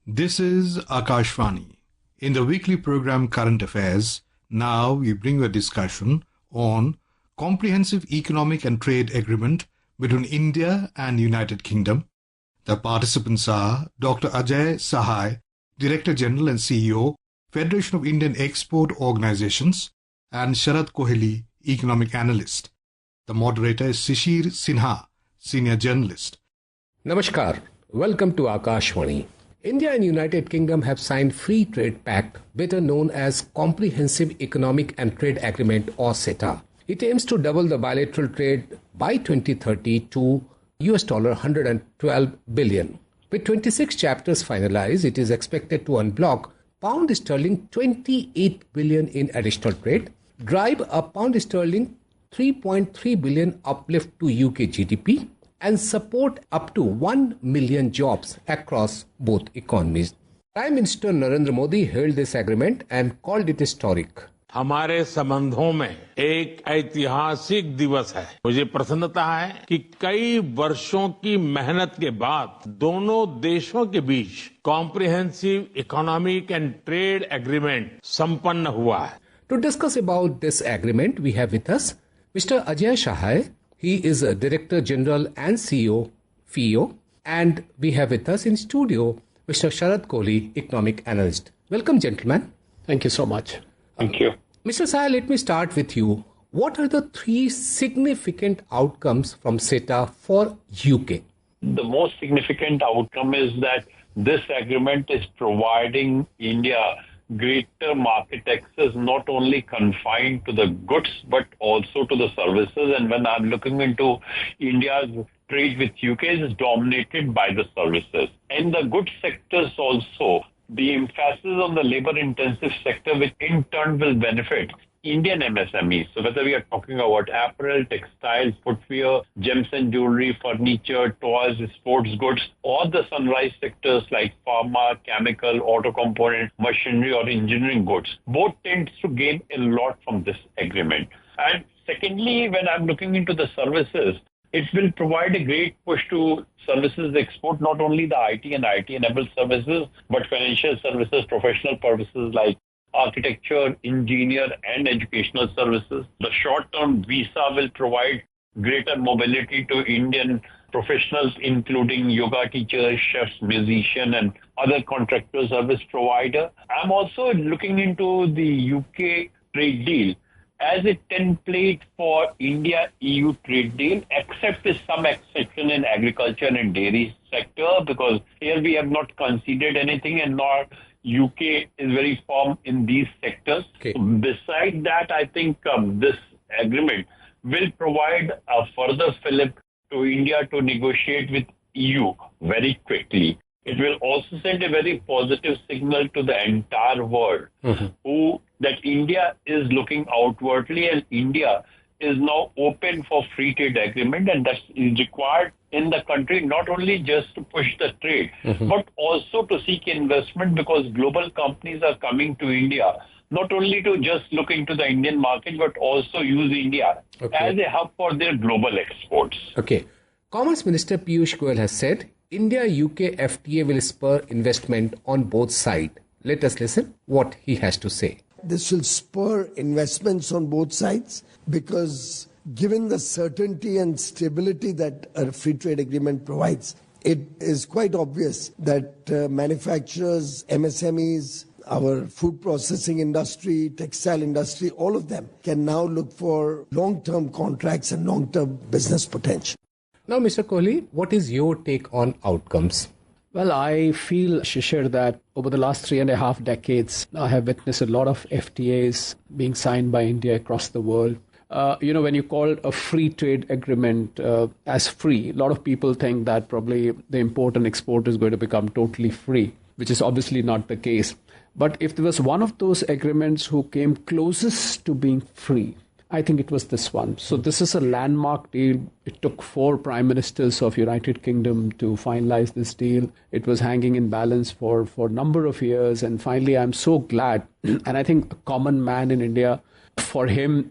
This is Akashvani. In the weekly program Current Affairs, now we bring you a discussion on Comprehensive Economic and Trade Agreement between India and United Kingdom. The participants are Dr. Ajay Sahai, Director General and CEO, Federation of Indian Export Organizations, and Sharad Kohli, Economic Analyst. The moderator is Shishir Sinha, Senior Journalist. Namaskar. Welcome to Akashvani. India and United Kingdom have signed Free Trade Pact, better known as Comprehensive Economic and Trade Agreement or CETA. It aims to double the bilateral trade by 2030 to $112 billion. With 26 chapters finalized, it is expected to unblock pound sterling 28 billion in additional trade, drive a pound sterling 3.3 billion uplift to UK GDP, and support up to 1 million jobs across both economies. Prime Minister Narendra Modi hailed this agreement and called it historic. हमारे संबंधों में एक ऐतिहासिक दिवस है। मुझे प्रसन्नता है कि कई वर्षों की मेहनत के बाद दोनों देशों के बीच comprehensive economic and trade agreement संपन्न हुआ है। To discuss about this agreement, we have with us Mr. Ajay Sahai. He is a Director General and CEO, FEO, and we have with us in studio Mr. Sharad Kohli, Economic Analyst. Welcome, gentlemen. Thank you so much. Thank you. Mr. Sahai, let me start with you. What are the three significant outcomes from CETA for UK? The most significant outcome is that this agreement is providing India greater market access, not only confined to the goods, but also to the services. And when I'm looking into India's trade with UK, is dominated by the services. In the goods sectors also, the emphasis on the labor-intensive sector, which in turn will benefit Indian MSMEs. So whether we are talking about apparel, textiles, footwear, gems and jewelry, furniture, toys, sports goods, or the sunrise sectors like pharma, chemical, auto component, machinery or engineering goods, both tends to gain a lot from this agreement. And secondly, when I'm looking into the services, it will provide a great push to services export, not only the IT and IT-enabled services, but financial services, professional purposes like architecture, engineer, and educational services. The short-term visa will provide greater mobility to Indian professionals, including yoga teachers, chefs, musicians, and other contractor service provider. I'm also looking into the UK trade deal as a template for India-EU trade deal, except with some exception in agriculture and dairy sector, because here we have not considered anything, and nor UK is very firm in these sectors. Okay. Besides that, I think this agreement will provide a further fillip to India to negotiate with EU very quickly. It will also send a very positive signal to the entire world that India is looking outwardly, and India is now open for free trade agreement, and that is required in the country, not only just to push the trade, but also to seek investment, because global companies are coming to India, not only to just look into the Indian market, but also use India as a hub for their global exports. Okay. Commerce Minister Piyush Goyal has said, India-UK FTA will spur investment on both sides. Let us listen what he has to say. This will spur investments on both sides because given the certainty and stability that a free trade agreement provides, it is quite obvious that manufacturers, MSMEs, our food processing industry, textile industry, all of them can now look for long-term contracts and long-term business potential. Now, Mr. Kohli, what is your take on outcomes? Well, I feel, Shishir, that over the last 3.5 decades, I have witnessed a lot of FTAs being signed by India across the world. When you call a free trade agreement as free, a lot of people think that probably the import and export is going to become totally free, which is obviously not the case. But if there was one of those agreements who came closest to being free, I think it was this one. So this is a landmark deal. It took 4 prime ministers of United Kingdom to finalize this deal. It was hanging in balance for a number of years. And finally, I'm so glad. And I think a common man in India, for him,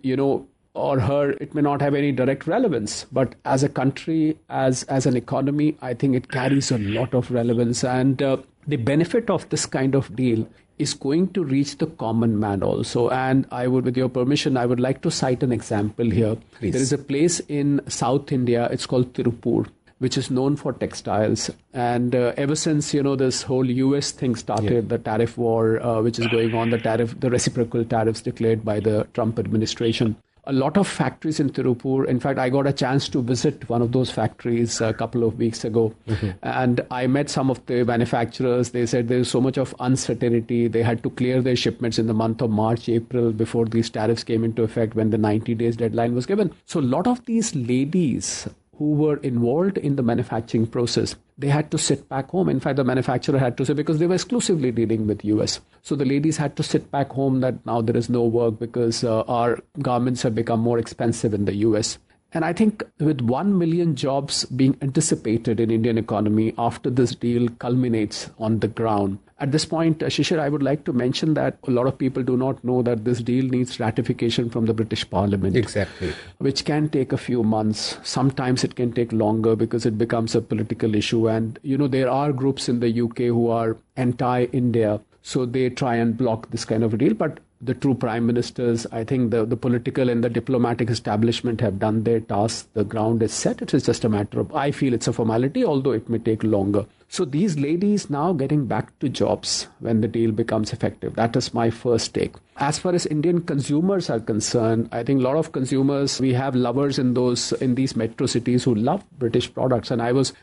or her, it may not have any direct relevance. But as a country, as an economy, I think it carries a lot of relevance. And the benefit of this kind of deal is going to reach the common man also. And I would, with your permission, I would like to cite an example here. Please. There is a place in South India, it's called Tirupur, which is known for textiles. And ever since, this whole US thing started, the tariff war, which is going on, the reciprocal tariffs declared by the Trump administration, a lot of factories in Tirupur. In fact, I got a chance to visit one of those factories a couple of weeks ago. And I met some of the manufacturers. They said there's so much of uncertainty. They had to clear their shipments in the month of March, April, before these tariffs came into effect, when the 90 days deadline was given. So a lot of these ladies who were involved in the manufacturing process, they had to sit back home. In fact, the manufacturer had to say, because they were exclusively dealing with US. So the ladies had to sit back home, that now there is no work because our garments have become more expensive in the US. And I think with 1 million jobs being anticipated in Indian economy after this deal culminates on the ground. At this point, Shishir, I would like to mention that a lot of people do not know that this deal needs ratification from the British Parliament. Exactly. Which can take a few months. Sometimes it can take longer because it becomes a political issue. And, there are groups in the UK who are anti-India. So they try and block this kind of a deal. But the true prime ministers, I think the political and the diplomatic establishment have done their task. The ground is set. It is just a matter of, I feel it's a formality, although it may take longer. So these ladies now getting back to jobs when the deal becomes effective. That is my first take. As far as Indian consumers are concerned, I think a lot of consumers, we have lovers in these metro cities who love British products. And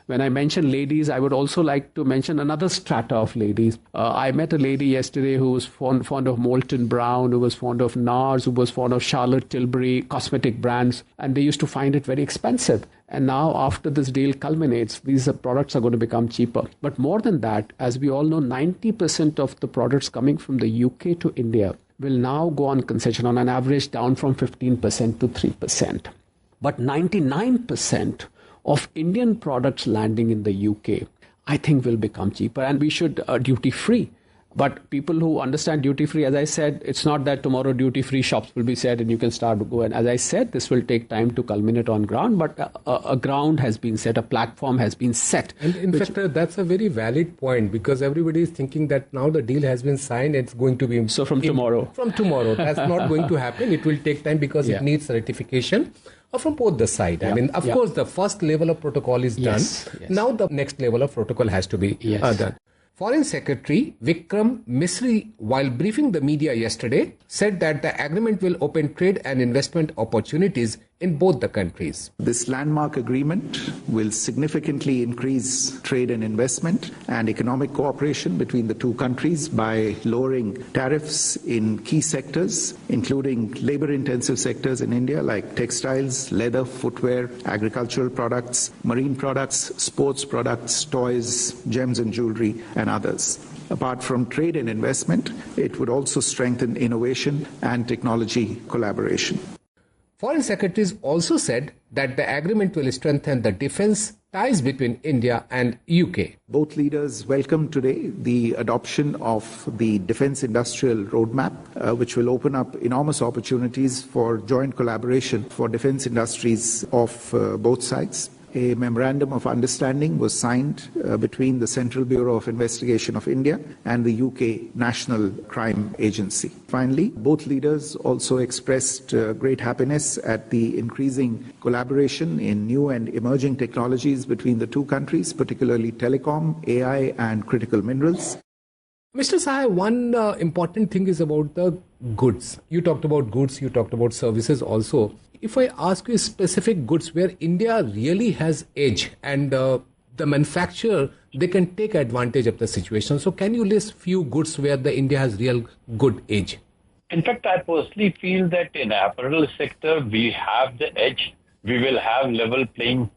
when I mention ladies, I would also like to mention another strata of ladies. I met a lady yesterday who was fond of Molton Brown, who was fond of NARS, who was fond of Charlotte Tilbury cosmetic brands, and they used to find it very expensive. And now after this deal culminates, these products are going to become cheaper. But more than that, as we all know, 90% of the products coming from the UK to India will now go on concession, on an average down from 15% to 3%. But 99% of Indian products landing in the UK, I think, will become cheaper, and we should duty-free. But people who understand duty-free, as I said, it's not that tomorrow duty-free shops will be set and you can start to go. And as I said, this will take time to culminate on ground, but a ground has been set, a platform has been set. And in fact, that's a very valid point, because everybody is thinking that now the deal has been signed, it's going to be... So from tomorrow. From tomorrow. That's not going to happen. It will take time because it needs ratification from both the side. I mean, of course, the first level of protocol is done. Yes. Now the next level of protocol has to be done. Foreign Secretary Vikram Misri, while briefing the media yesterday, said that the agreement will open trade and investment opportunities in both the countries. This landmark agreement will significantly increase trade and investment and economic cooperation between the two countries by lowering tariffs in key sectors, including labor-intensive sectors in India like textiles, leather, footwear, agricultural products, marine products, sports products, toys, gems and jewelry, and others. Apart from trade and investment, it would also strengthen innovation and technology collaboration. Foreign secretaries also said that the agreement will strengthen the defense ties between India and UK. Both leaders welcomed today the adoption of the Defense Industrial Roadmap, which will open up enormous opportunities for joint collaboration for defense industries of both sides. A memorandum of understanding was signed between the Central Bureau of Investigation of India and the UK National Crime Agency. Finally, both leaders also expressed great happiness at the increasing collaboration in new and emerging technologies between the two countries, particularly telecom, AI, and critical minerals. Mr. Sahai, one important thing is about the goods. You talked about goods, you talked about services also. If I ask you specific goods where India really has edge and the manufacturer, they can take advantage of the situation. So can you list few goods where the India has real good edge? In fact, I personally feel that in apparel sector, we have the edge. We will have level playing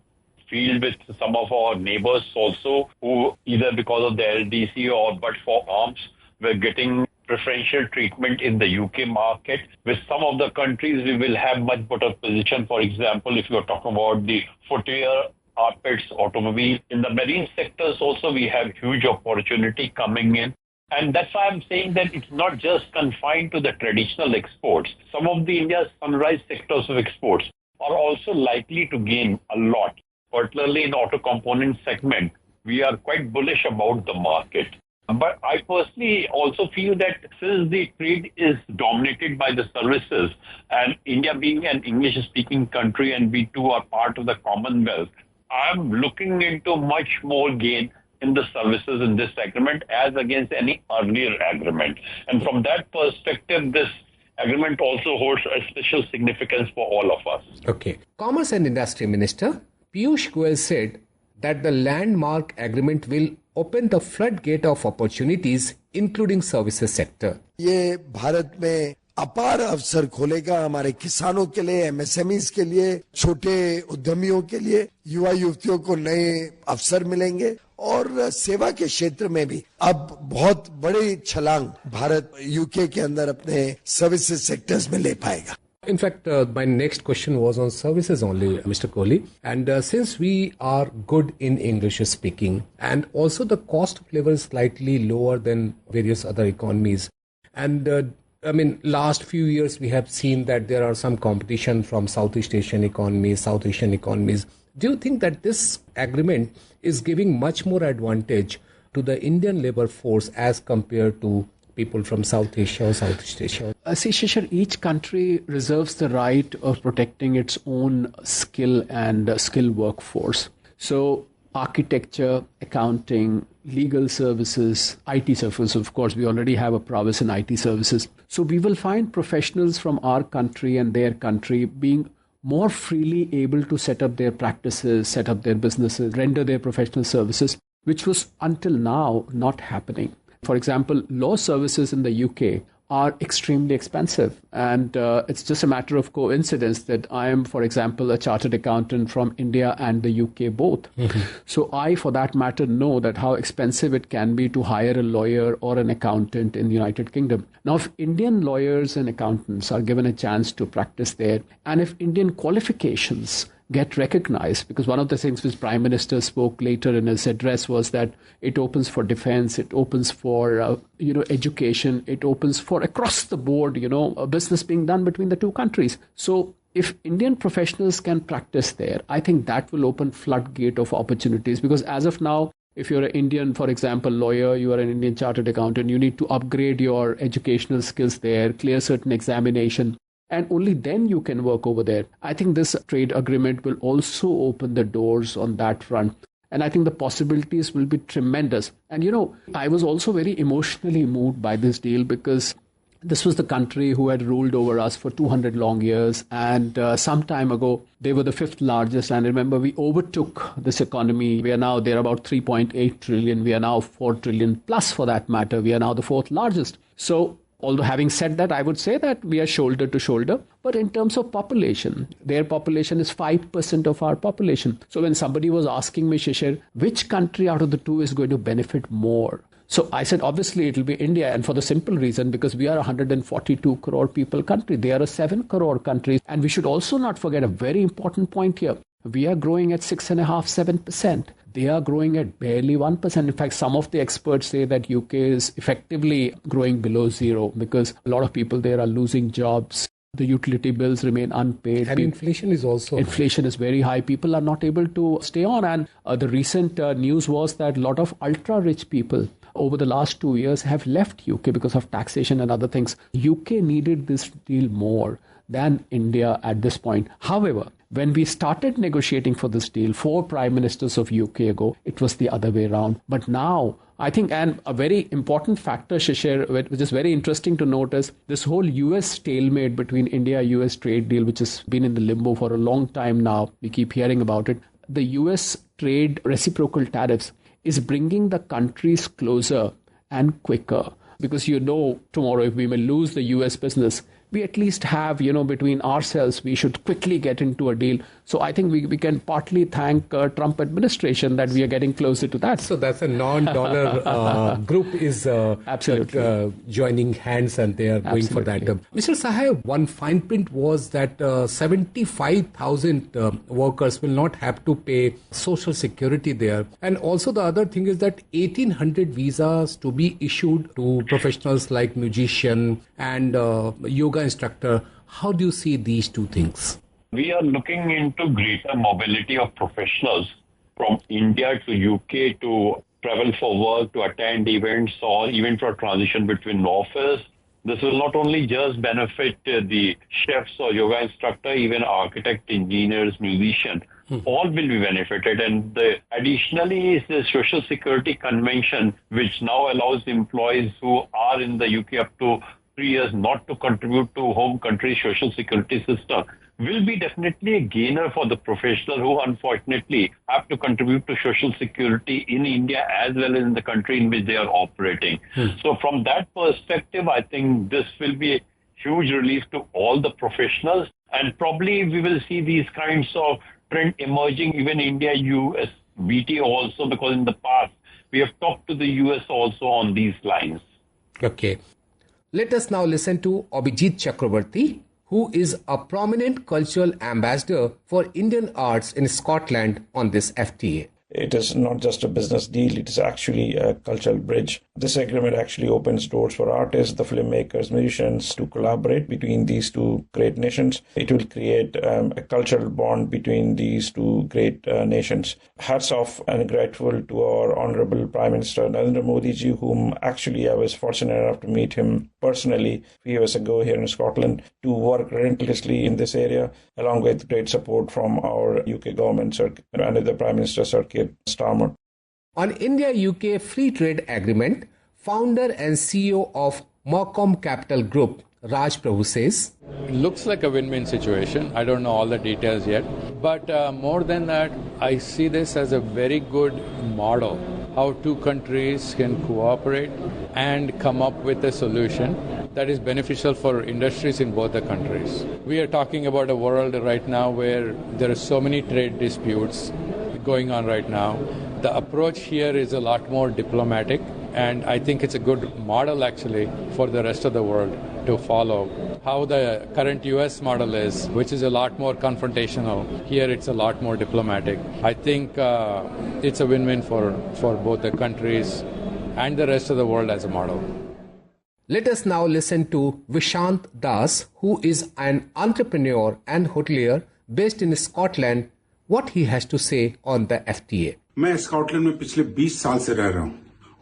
field with some of our neighbors also, who either because of the LDC or but for arms, were getting preferential treatment in the UK market. With some of the countries, we will have much better position. For example, if you're talking about the footwear, carpets, automobile. In the marine sectors also, we have huge opportunity coming in. And that's why I'm saying that it's not just confined to the traditional exports. Some of the India's sunrise sectors of exports are also likely to gain a lot, particularly in auto component segment. We are quite bullish about the market. But I personally also feel that since the trade is dominated by the services, and India being an English-speaking country and we too are part of the Commonwealth, I'm looking into much more gain in the services in this agreement as against any earlier agreement. And from that perspective, this agreement also holds a special significance for all of us. Okay. Commerce and Industry Minister Piyush Goyal said that the landmark agreement will open the floodgate of opportunities, including services sector. ये भारत में अपार अवसर खोलेगा हमारे किसानों के लिए, MSMEs के लिए, छोटे उद्यमियों के लिए, युवा युवतियों को नए अवसर मिलेंगे और सेवा के क्षेत्र में भी अब बहुत बड़ी छलांग भारत यूके के अंदर अपने सर्विसेज सेक्टर्स में ले पाएगा. In fact, my next question was on services only, Mr. Kohli. And since we are good in English speaking, and also the cost of labor is slightly lower than various other economies, and last few years we have seen that there are some competition from Southeast Asian economies, South Asian economies. Do you think that this agreement is giving much more advantage to the Indian labor force as compared to people from South Asia or Southeast Asia? See, Shishir, each country reserves the right of protecting its own skill and skilled workforce. So architecture, accounting, legal services, IT services, of course, we already have a prowess in IT services. So we will find professionals from our country and their country being more freely able to set up their practices, set up their businesses, render their professional services, which was until now not happening. For example, law services in the UK are extremely expensive. And it's just a matter of coincidence that I am, for example, a chartered accountant from India and the UK both. Mm-hmm. So I, for that matter, know that how expensive it can be to hire a lawyer or an accountant in the United Kingdom. Now, if Indian lawyers and accountants are given a chance to practice there, and if Indian qualifications get recognized, because one of the things which Prime Minister spoke later in his address was that it opens for defense, it opens for education, it opens for across the board, a business being done between the two countries. So if Indian professionals can practice there, I think that will open floodgate of opportunities, because as of now, if you're an Indian, for example, lawyer, you are an Indian chartered accountant, you need to upgrade your educational skills there, clear certain examination, and only then you can work over there. I think this trade agreement will also open the doors on that front. And I think the possibilities will be tremendous. And, I was also very emotionally moved by this deal, because this was the country who had ruled over us for 200 long years. And some time ago, they were the fifth largest. And remember, we overtook this economy. They're about 3.8 trillion. We are now 4 trillion plus, for that matter. We are now the fourth largest. So although having said that, I would say that we are shoulder to shoulder. But in terms of population, their population is 5% of our population. So when somebody was asking me, Shishir, which country out of the two is going to benefit more? So I said, obviously, it will be India. And for the simple reason, because we are a 142 crore people country. They are a 7 crore country. And we should also not forget a very important point here. We are growing at 6.5-7%. They are growing at barely 1%. In fact, some of the experts say that UK is effectively growing below zero, because a lot of people there are losing jobs. The utility bills remain unpaid. And inflation is also Inflation is very high. People are not able to stay on. And the recent news was that a lot of ultra-rich people over the last 2 years have left UK because of taxation and other things. UK needed this deal more than India at this point. However, when we started negotiating for this deal, 4 prime ministers of UK ago, it was the other way around. But now, I think, and a very important factor, Shishir, which is very interesting to notice, this whole US stalemate between India-US trade deal, which has been in the limbo for a long time now, we keep hearing about it, the US trade reciprocal tariffs is bringing the countries closer and quicker. Because tomorrow if we may lose the US business, we at least have, between ourselves, we should quickly get into a deal. So I think we can partly thank Trump administration that we are getting closer to that. So that's a non-dollar group is absolutely joining hands, and they are going for that. Mr. Sahai, one fine print was that 75,000 workers will not have to pay social security there. And also the other thing is that 1,800 visas to be issued to professionals like musician and yoga instructor. How do you see these two things? We are looking into greater mobility of professionals from India to UK to travel for work, to attend events, or even for transition between office. This will not only just benefit the chefs or yoga instructor, even architect, engineers, musicians. All will be benefited. And additionally is the Social Security Convention, which now allows employees who are in the UK up to 3 years not to contribute to home country social security system, will be definitely a gainer for the professional who unfortunately have to contribute to social security in India as well as in the country in which they are operating. So from that perspective, I think this will be a huge relief to all the professionals, and probably we will see these kinds of trend emerging even India, US, BT also, because in the past we have talked to the US also on these lines. Okay. Let us now listen to Abhijit Chakrabarti, who is a prominent cultural ambassador for Indian arts in Scotland on this FTA. It is not just a business deal, it is actually a cultural bridge. This agreement actually opens doors for artists, the filmmakers, musicians to collaborate between these two great nations. It will create a cultural bond between these two great nations. Hats off and grateful to our Honorable Prime Minister Narendra Modi ji, whom actually I was fortunate enough to meet him personally a few years ago here in Scotland, to work relentlessly in this area, along with great support from our UK government under the Prime Minister Circuit. Starmer. On India-UK Free Trade Agreement, founder and CEO of Marcom Capital Group, Raj Prabhu says, it looks like a win-win situation. I don't know all the details yet. But more than that, I see this as a very good model, how two countries can cooperate and come up with a solution that is beneficial for industries in both the countries. We are talking about a world right now where there are so many trade disputes going on right now. The approach here is a lot more diplomatic, and I think it's a good model actually for the rest of the world to follow. How the current US model is, which is a lot more confrontational, here it's a lot more diplomatic. I think it's a win-win for both the countries and the rest of the world as a model. Let us now listen to Vishant Das, who is an entrepreneur and hotelier based in Scotland, what he has to say on the FTA. मैं Scotland में पिछले 20 साल से रह रहा हूं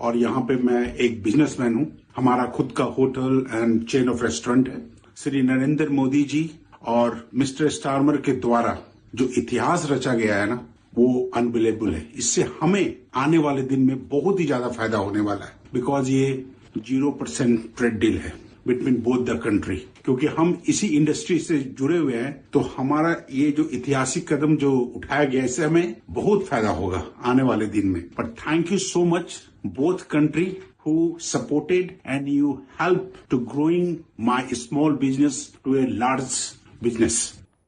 और यहाँ पे मैं एक बिजनेसमैन हूं। हमारा खुद का hotel and chain of restaurant है। श्री नरेंद्र मोदी जी और मिस्टर स्टारमर के द्वारा जो इतिहास रचा गया है ना, वो अनबिलीवेबल है। इससे हमें आने वाले दिन में बहुत ही ज्यादा फायदा होने वाला है, बिकॉज ये 0% ट्रेड डील है बिटवीन बोथ द कंट्री। क्योंकि हम इसी इंडस्ट्री से जुड़े हुए हैं, तो हमारा ये जो ऐतिहासिक कदम जो उठाया गया, इससे हमें बहुत फायदा होगा आने वाले दिन में। But thank you so much both country who supported and you helped to growing my small business to a large business.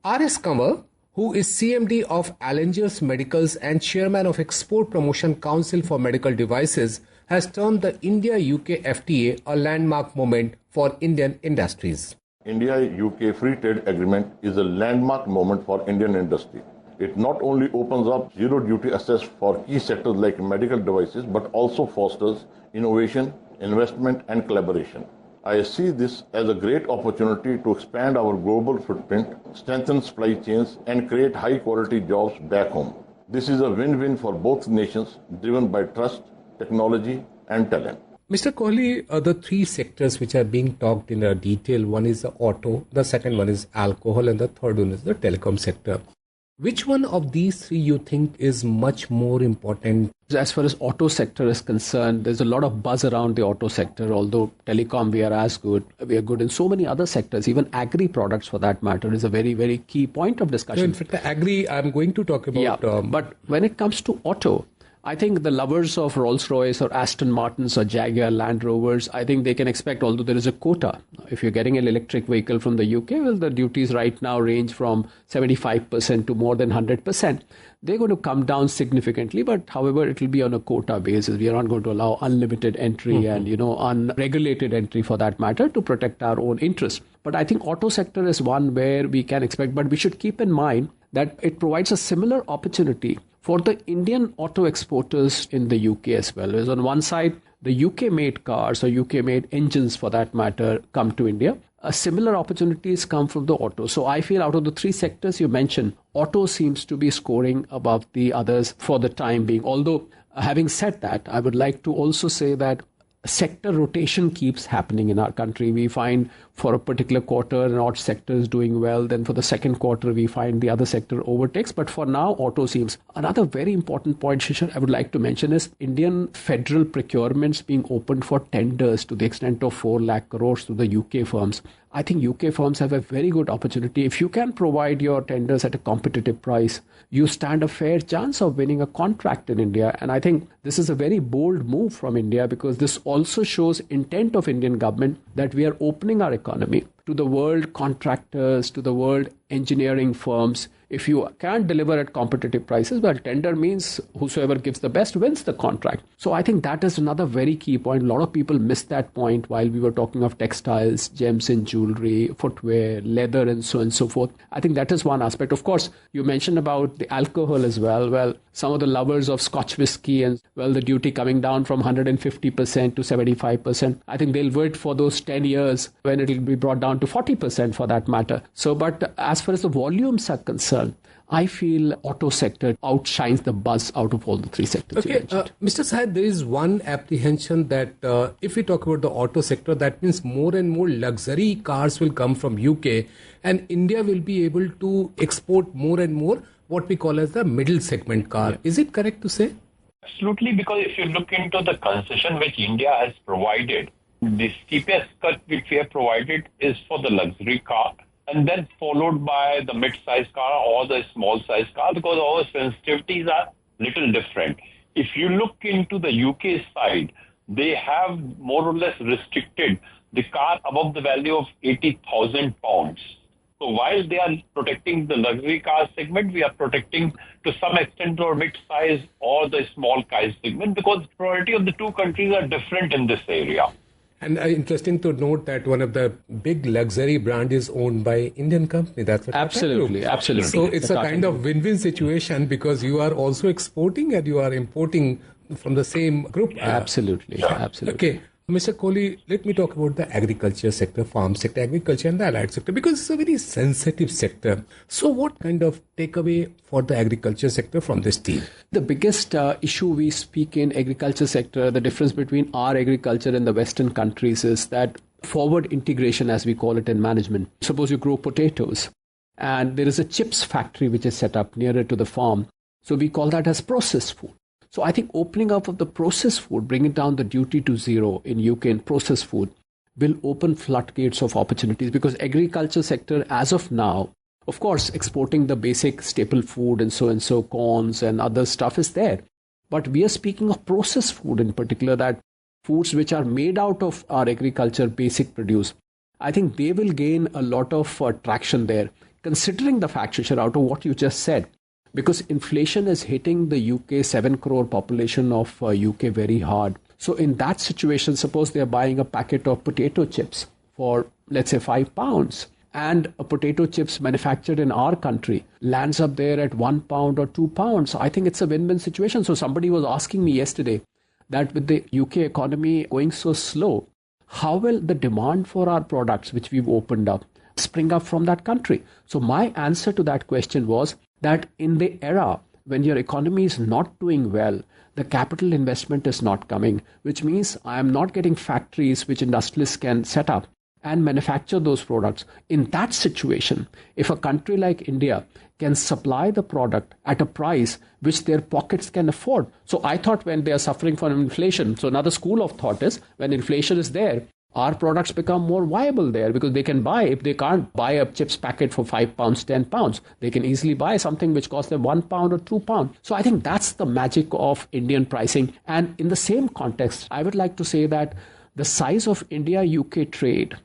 R.S. Kamar, who is CMD of Allengers Medicals and Chairman of Export Promotion Council for Medical Devices, has termed the India-UK FTA a landmark moment for Indian industries. India-UK Free Trade Agreement is a landmark moment for Indian industry. It not only opens up zero duty access for key sectors like medical devices, but also fosters innovation, investment, and collaboration. I see this as a great opportunity to expand our global footprint, strengthen supply chains, and create high-quality jobs back home. This is a win-win for both nations, driven by trust, technology, and talent. Mr. Kohli, the three sectors which are being talked in detail, one is the auto, the second one is alcohol, and the third one is the telecom sector. Which one of these three you think is much more important? As far as auto sector is concerned, there's a lot of buzz around the auto sector. Although telecom, we are good in so many other sectors. Even agri products, for that matter, is a very, very key point of discussion. No, in fact, the agri I'm going to talk about. But when it comes to auto, I think the lovers of Rolls-Royce or Aston Martins or Jaguar Land Rovers, I think they can expect, although there is a quota. If you're getting an electric vehicle from the UK, well, the duties right now range from 75% to more than 100%. They're going to come down significantly, but however, it will be on a quota basis. We are not going to allow unlimited entry and, unregulated entry for that matter to protect our own interests. But I think auto sector is one where we can expect, but we should keep in mind that it provides a similar opportunity for the Indian auto exporters in the UK as well. Whereas on one side, the UK-made cars or UK-made engines for that matter come to India. Similar opportunities come from the auto. So I feel out of the three sectors you mentioned, auto seems to be scoring above the others for the time being. Although, having said that, I would like to also say that sector rotation keeps happening in our country. We find for a particular quarter an odd sector is doing well, then for the second quarter we find the other sector overtakes. But for now, auto seems. Another very important point, Shishir, I would like to mention is Indian federal procurements being opened for tenders to the extent of 4 lakh crores to the UK firms. I think UK firms have a very good opportunity. If you can provide your tenders at a competitive price, you stand a fair chance of winning a contract in India. And I think this is a very bold move from India, because this also shows intent of Indian government that we are opening our economy to the world contractors, to the world engineering firms. If you can't deliver at competitive prices, well, tender means whosoever gives the best wins the contract. So I think that is another very key point. A lot of people missed that point while we were talking of textiles, gems in jewelry, footwear, leather, and so on and so forth. I think that is one aspect. Of course, you mentioned about the alcohol as well. Well, some of the lovers of Scotch whiskey and, well, the duty coming down from 150% to 75%. I think they'll wait for those 10 years when it will be brought down to 40% for that matter. So, but as far as the volumes are concerned, I feel auto sector outshines the buzz out of all the three sectors. Okay, Mr. Sahai, there is one apprehension that if we talk about the auto sector, that means more and more luxury cars will come from UK and India will be able to export more and more what we call as the middle segment car. Yeah. Is it correct to say? Absolutely, because if you look into the concession which India has provided, the steepest cut which we have provided is for the luxury car, and then followed by the mid-size car or the small-size car, because our sensitivities are little different. If you look into the UK side, they have more or less restricted the car above the value of £80,000. So while they are protecting the luxury car segment, we are protecting to some extent our mid-size or the small car segment, because the priority of the two countries are different in this area. And interesting to note that one of the big luxury brand is owned by Indian company. That's what absolutely. So it's a kind of win-win situation, because you are also exporting and you are importing from the same group. Absolutely. Okay. Mr. Kohli, let me talk about the agriculture sector, farm sector, agriculture and the allied sector, because it's a very sensitive sector. So what kind of takeaway for the agriculture sector from this team? The biggest issue we speak in agriculture sector, the difference between our agriculture and the Western countries, is that forward integration, as we call it in management. Suppose you grow potatoes and there is a chips factory which is set up nearer to the farm. So we call that as processed food. So I think opening up of the processed food, bringing down the duty to zero in UK in processed food, will open floodgates of opportunities, because agriculture sector as of now, of course, exporting the basic staple food and so corns and other stuff is there. But we are speaking of processed food in particular, that foods which are made out of our agriculture basic produce. I think they will gain a lot of traction there, considering the fact, Shishir, out of what you just said. Because inflation is hitting the UK 7 crore population of UK very hard. So in that situation, suppose they are buying a packet of potato chips for, let's say, £5, and a potato chips manufactured in our country lands up there at £1 or £2. I think it's a win-win situation. So somebody was asking me yesterday that with the UK economy going so slow, how will the demand for our products, which we've opened up, spring up from that country? So my answer to that question was that in the era when your economy is not doing well, the capital investment is not coming, which means I am not getting factories which industrialists can set up and manufacture those products. In that situation, if a country like India can supply the product at a price which their pockets can afford. So I thought when they are suffering from inflation, so another school of thought is when inflation is there, our products become more viable there because they can buy, if they can't buy a chips packet for £5, £10, they can easily buy something which costs them £1 or £2. So I think that's the magic of Indian pricing. And in the same context, I would like to say that the size of India-UK trade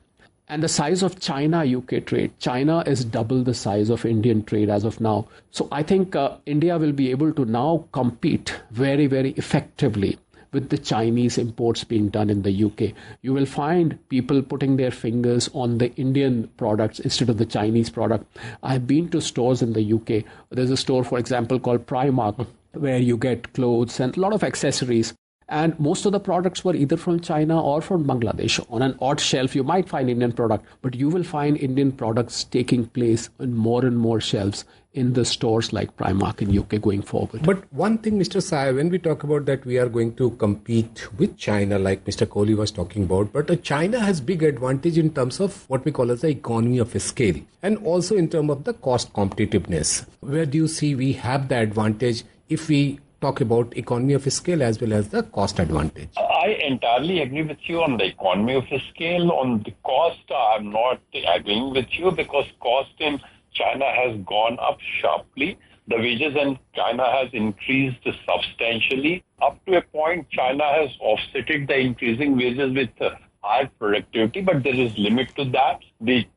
and the size of China-UK trade, China is double the size of Indian trade as of now. So I think India will be able to now compete very, very effectively with the Chinese imports being done in the UK. You will find people putting their fingers on the Indian products instead of the Chinese product. I've been to stores in the UK. There's a store, for example, called Primark, where you get clothes and a lot of accessories. And most of the products were either from China or from Bangladesh. On an odd shelf, you might find Indian product, but you will find Indian products taking place on more and more shelves in the stores like Primark in UK going forward. But one thing, Mr. Sahai, when we talk about that we are going to compete with China, like Mr. Kohli was talking about, but China has big advantage in terms of what we call as the economy of scale and also in terms of the cost competitiveness. Where do you see we have the advantage if we talk about economy of scale as well as the cost advantage? I entirely agree with you on the economy of scale. On the cost, I'm not agreeing with you because cost in China has gone up sharply. The wages in China has increased substantially. Up to a point, China has offsetted the increasing wages with higher productivity, but there is limit to that.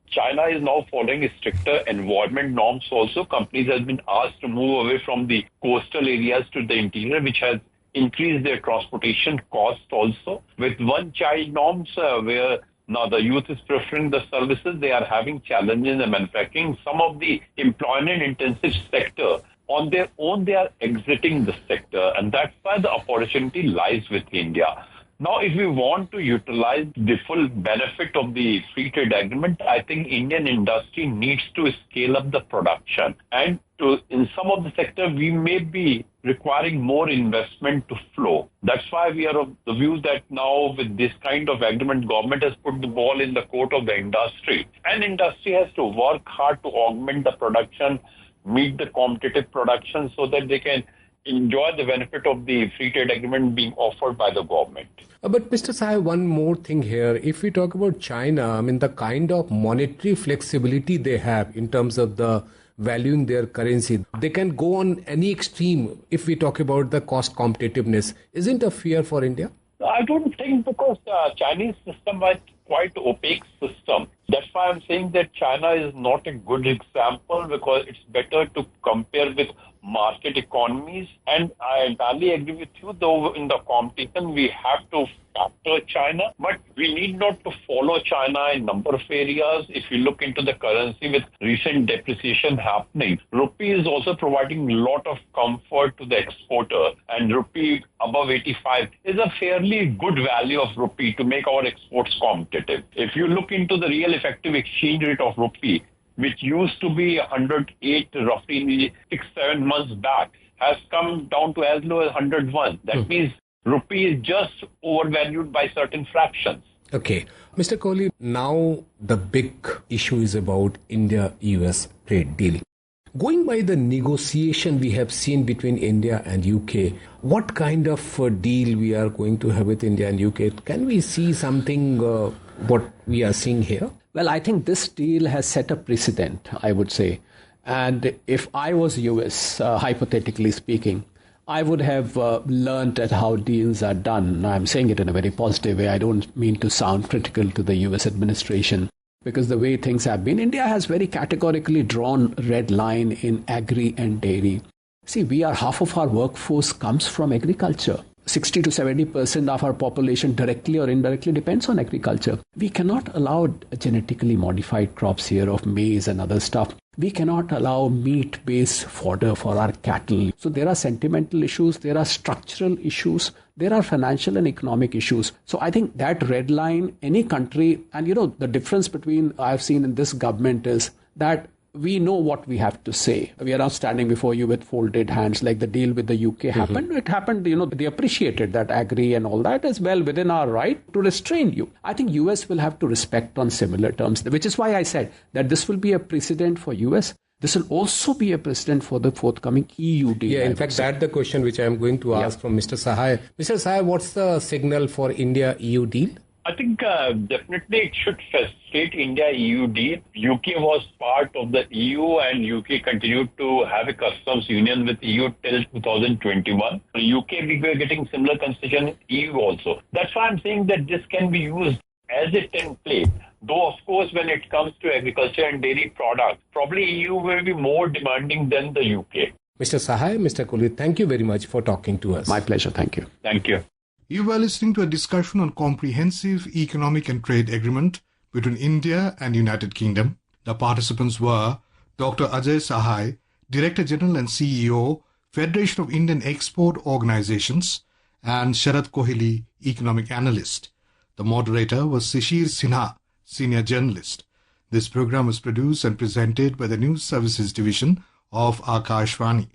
China is now following stricter environment norms also. Companies have been asked to move away from the coastal areas to the interior, which has increased their transportation cost also. With one-child norms, where now the youth is preferring the services, they are having challenges in the manufacturing. Some of the employment-intensive sector, on their own, they are exiting the sector, and that's why the opportunity lies with India. Now, if we want to utilize the full benefit of the free trade agreement, I think Indian industry needs to scale up the production. And in some of the sector, we may be requiring more investment to flow. That's why we are of the view that now with this kind of agreement, government has put the ball in the court of the industry. And industry has to work hard to augment the production, meet the competitive production so that they can enjoy the benefit of the free trade agreement being offered by the government. But Mr. Sahai, one more thing here. If we talk about China, I mean, the kind of monetary flexibility they have in terms of the valuing their currency, they can go on any extreme if we talk about the cost competitiveness. Isn't a fear for India? I don't think, because the Chinese system is quite opaque system. That's why I'm saying that China is not a good example, because it's better to compare with market economies. And I entirely agree with you, though in the competition we have to factor China, but we need not to follow China in number of areas. If you look into the currency with recent depreciation happening, rupee is also providing a lot of comfort to the exporter, and rupee above 85 is a fairly good value of rupee to make our exports competitive. If you look into the real effective exchange rate of rupee, which used to be 108 roughly 6-7 months back, has come down to as low as 101. That means rupee is just overvalued by certain fractions. Okay. Mr. Kohli, now the big issue is about India-US trade deal. Going by the negotiation we have seen between India and UK, what kind of deal we are going to have with India and UK? Can we see something what we are seeing here? Well, I think this deal has set a precedent, I would say. And if I was US, hypothetically speaking, I would have learned at how deals are done. I'm saying it in a very positive way. I don't mean to sound critical to the US administration, because the way things have been, India has very categorically drawn red line in agri and dairy. See, half of our workforce comes from agriculture. 60 to 70% of our population directly or indirectly depends on agriculture. We cannot allow genetically modified crops here of maize and other stuff. We cannot allow meat-based fodder for our cattle. So there are sentimental issues, there are structural issues, there are financial and economic issues. So I think that red line, any country, and the difference between I've seen in this government is that we know what we have to say. We are not standing before you with folded hands like the deal with the UK happened. It happened, they appreciated that agri and all that as well within our right to restrain you. I think US will have to respect on similar terms, which is why I said that this will be a precedent for US. This will also be a precedent for the forthcoming EU deal. Yeah, in fact, that's the question which I am going to ask from Mr. Sahai. Mr. Sahai, what's the signal for India-EU deal? I think definitely it should facilitate India-EU deal. UK was part of the EU and UK continued to have a customs union with EU till 2021. UK, we were getting similar concession in EU also. That's why I'm saying that this can be used as a template. Though, of course, when it comes to agriculture and dairy products, probably EU will be more demanding than the UK. Mr. Sahai, Mr. Kohli, thank you very much for talking to us. My pleasure. Thank you. Thank you. You were listening to a discussion on comprehensive economic and trade agreement between India and United Kingdom. The participants were Dr. Ajay Sahai, Director General and CEO, Federation of Indian Export Organizations, and Sharad Kohli, Economic Analyst. The moderator was Shishir Sinha, Senior Journalist. This program was produced and presented by the News Services Division of Akashvani.